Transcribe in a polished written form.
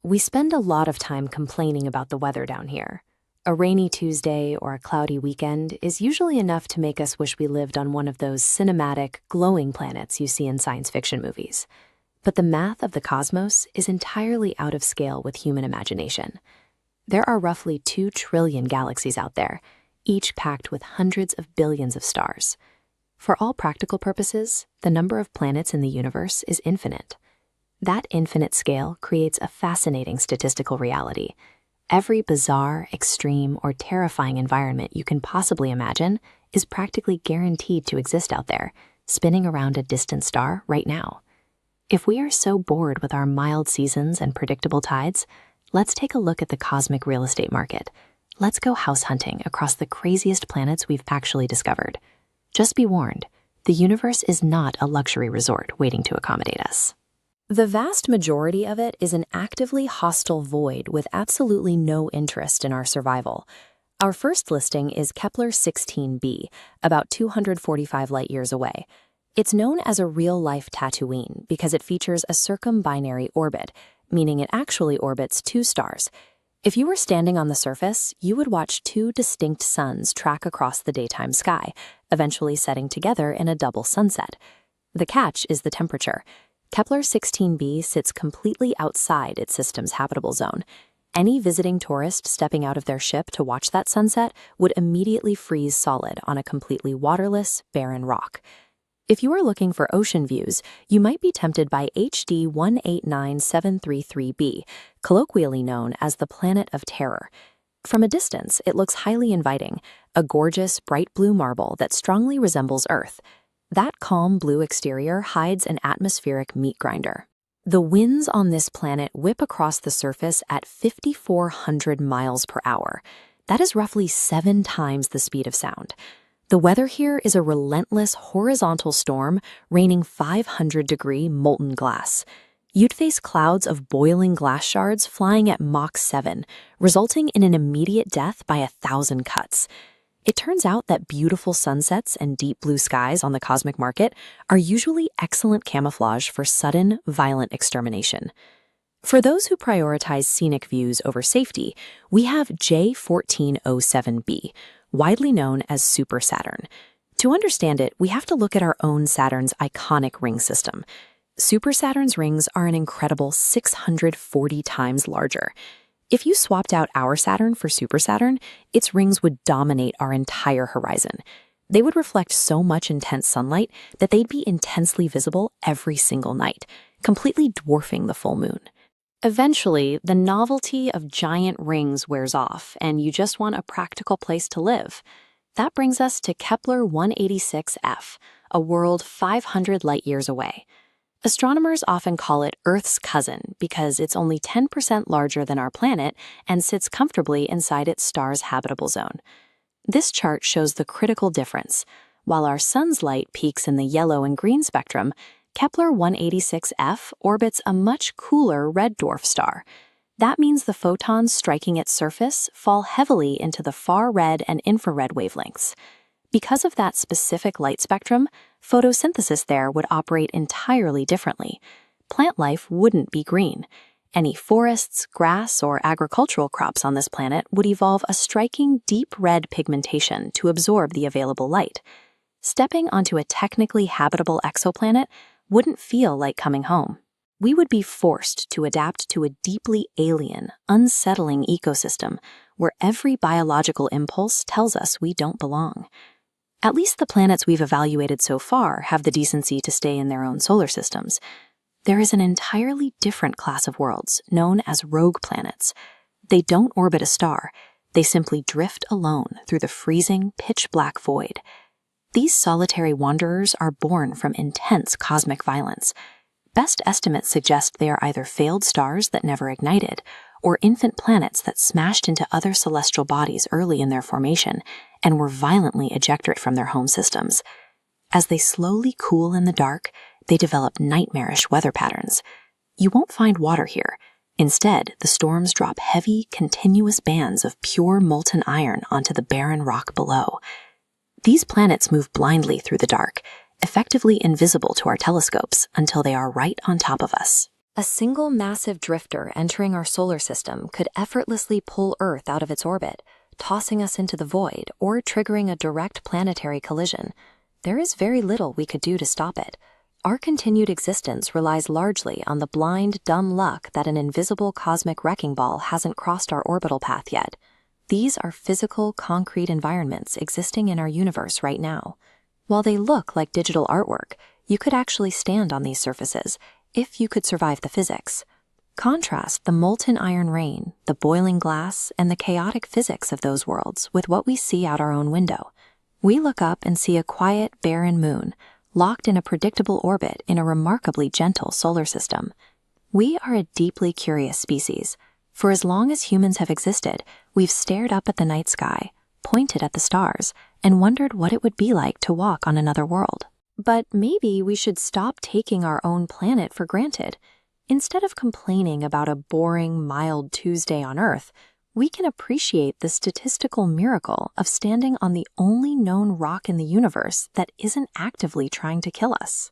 We spend a lot of time complaining about the weather down here. A rainy Tuesday or a cloudy weekend is usually enough to make us wish we lived on one of those cinematic, glowing planets you see in science fiction movies. But the math of the cosmos is entirely out of scale with human imagination. There are roughly 2 trillion galaxies out there, each packed with hundreds of billions of stars. For all practical purposes, the number of planets in the universe is infinite. That infinite scale creates a fascinating statistical reality. Every bizarre, extreme, or terrifying environment you can possibly imagine is practically guaranteed to exist out there, spinning around a distant star right now. If we are so bored with our mild seasons and predictable tides, let's take a look at the cosmic real estate market. Let's go house hunting across the craziest planets we've actually discovered. Just be warned, the universe is not a luxury resort waiting to accommodate us. The vast majority of it is an actively hostile void with absolutely no interest in our survival. Our first listing is Kepler 16b, about 245 light-years away. It's known as a real-life Tatooine because it features a circumbinary orbit, meaning it actually orbits 2 stars. If you were standing on the surface, you would watch 2 distinct suns track across the daytime sky, eventually setting together in a double sunset. The catch is the temperature. Kepler 16b sits completely outside its system's habitable zone. Any visiting tourist stepping out of their ship to watch that sunset would immediately freeze solid on a completely waterless, barren rock. If you are looking for ocean views, you might be tempted by HD 189733b, colloquially known as the Planet of Terror. From a distance, it looks highly inviting, a gorgeous, bright blue marble that strongly resembles Earth. That calm blue exterior hides an atmospheric meat grinder. The winds on this planet whip across the surface at 5,400 miles per hour. That is roughly 7 times the speed of sound. The weather here is a relentless horizontal storm raining 500-degree molten glass. You'd face clouds of boiling glass shards flying at Mach 7, resulting in an immediate death by 1,000 cuts. It turns out that beautiful sunsets and deep blue skies on the cosmic market are usually excellent camouflage for sudden, violent extermination. For those who prioritize scenic views over safety, we have J1407b, widely known as Super Saturn. To understand it, we have to look at our own Saturn's iconic ring system. Super Saturn's rings are an incredible 640 times larger. If you swapped out our Saturn for Super Saturn, its rings would dominate our entire horizon. They would reflect so much intense sunlight that they'd be intensely visible every single night, completely dwarfing the full moon. Eventually, the novelty of giant rings wears off, and you just want a practical place to live. That brings us to Kepler 186f, a world 500 light-years away. Astronomers often call it Earth's cousin because it's only 10% larger than our planet and sits comfortably inside its star's habitable zone. This chart shows the critical difference. While our sun's light peaks in the yellow and green spectrum, Kepler 186f orbits a much cooler red dwarf star. That means the photons striking its surface fall heavily into the far red and infrared wavelengths. Because of that specific light spectrum, photosynthesis there would operate entirely differently. Plant life wouldn't be green. Any forests, grass, or agricultural crops on this planet would evolve a striking deep red pigmentation to absorb the available light. Stepping onto a technically habitable exoplanet wouldn't feel like coming home. We would be forced to adapt to a deeply alien, unsettling ecosystem where every biological impulse tells us we don't belong. At least the planets we've evaluated so far have the decency to stay in their own solar systems. There is an entirely different class of worlds known as rogue planets. They don't orbit a star. They simply drift alone through the freezing, pitch-black void. These solitary wanderers are born from intense cosmic violence. Best estimates suggest they are either failed stars that never ignited, or infant planets that smashed into other celestial bodies early in their formation and were violently ejected from their home systems. As they slowly cool in the dark, they develop nightmarish weather patterns. You won't find water here. Instead, the storms drop heavy, continuous bands of pure molten iron onto the barren rock below. These planets move blindly through the dark, effectively invisible to our telescopes until they are right on top of us. A single massive drifter entering our solar system could effortlessly pull Earth out of its orbit, tossing us into the void or triggering a direct planetary collision. There is very little we could do to stop it. Our continued existence relies largely on the blind, dumb luck that an invisible cosmic wrecking ball hasn't crossed our orbital path yet. These are physical, concrete environments existing in our universe right now. While they look like digital artwork, you could actually stand on these surfaces if you could survive the physics. Contrast the molten iron rain, the boiling glass, and the chaotic physics of those worlds with what we see out our own window. We look up and see a quiet, barren moon, locked in a predictable orbit in a remarkably gentle solar system. We are a deeply curious species. For as long as humans have existed, we've stared up at the night sky, pointed at the stars, and wondered what it would be like to walk on another world. But maybe we should stop taking our own planet for granted. Instead of complaining about a boring, mild Tuesday on Earth, we can appreciate the statistical miracle of standing on the only known rock in the universe that isn't actively trying to kill us.